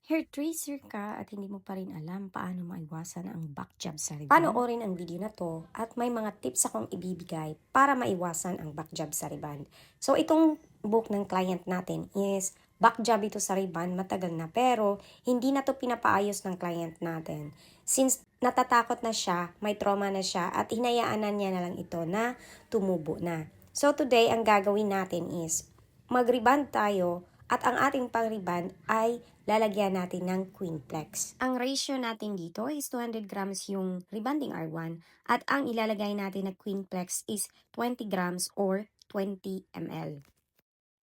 Hair ka at hindi mo pa rin alam paano maiwasan ang back jab sa riban? Panoorin ang video na to at may mga tips akong ibibigay para maiwasan ang back jab sa riban. So itong book ng client natin is back jab ito sa riban, matagal na pero hindi na to pinapaayos ng client natin. Since natatakot na siya, may trauma na siya at hinayaan na niya na lang ito na tumubo na. So today ang gagawin natin is mag-reband tayo at ang ating pang-reband ay lalagyan natin ng Queenplex. Ang ratio natin dito is 200 grams yung rebanding R1 at ang ilalagay natin na Queenplex is 20 grams or 20 ml.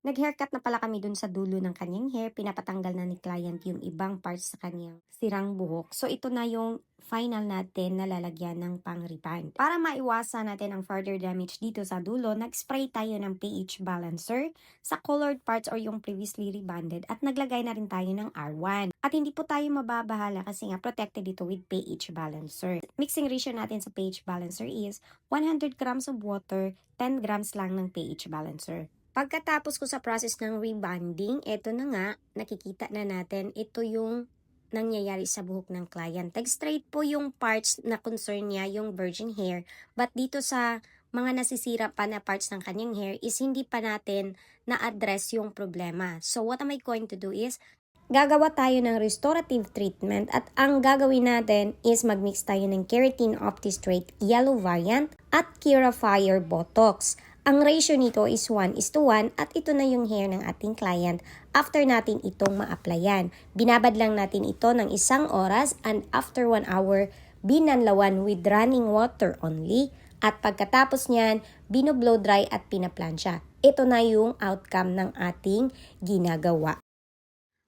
Nag-haircut na pala kami dun sa dulo ng kanyang hair. Pinapatanggal na ni client yung ibang parts sa kanyang sirang buhok. So, ito na yung final natin na lalagyan ng pang-reband. Para maiwasan natin ang further damage dito sa dulo, nag-spray tayo ng pH balancer sa colored parts or yung previously rebanded at naglagay na rin tayo ng R1. At hindi po tayo mababahala kasi nga protected ito with pH balancer. Mixing ratio natin sa pH balancer is 100 grams of water, 10 grams lang ng pH balancer. Pagkatapos ko sa process ng rebonding, eto na nga, nakikita na natin, ito yung nangyayari sa buhok ng client. Straight po yung parts na concern niya, yung virgin hair. But dito sa mga nasisira pa na parts ng kanyang hair is hindi pa natin na-address yung problema. So what am I going to do is, gagawa tayo ng restorative treatment at ang gagawin natin is magmix tayo ng Keratin Opti-Straight Yellow Variant at Kerafire Botox. Ang ratio nito is 1:1 at ito na yung hair ng ating client after natin itong ma-applyan. Binabad lang natin ito ng 1 oras and after 1 hour, binanlawan with running water only. At pagkatapos niyan, binoblow dry at pinaplansya. Ito na yung outcome ng ating ginagawa.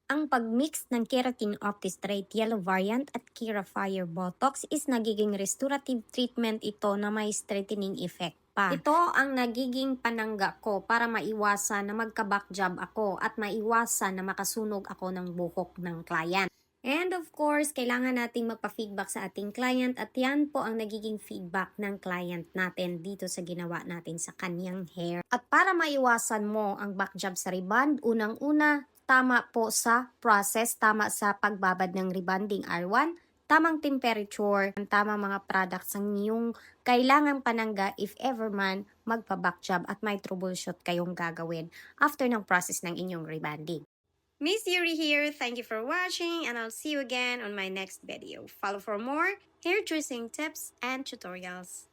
Ang pagmix ng Keratin Opti-Straight Yellow Variant at Kerafire Botox is nagiging restorative treatment ito na may straightening effect pa. Ito ang nagiging panangga ko para maiwasan na magka-back jab ako at maiwasan na makasunog ako ng buhok ng client. And of course, kailangan nating magpa-feedback sa ating client at yan po ang nagiging feedback ng client natin dito sa ginawa natin sa kanyang hair. At para maiwasan mo ang back jab sa reband, unang-una, tama po sa process, tama sa pagbabad ng rebanding R1, tamang temperature, tamang mga products ang iyong kailangang panangga if ever man magpa-back jab at may troubleshoot kayong gagawin after ng process ng inyong rebanding. Miss Yuri here. Thank you for watching and I'll see you again on my next video. Follow for more hair dressing tips and tutorials.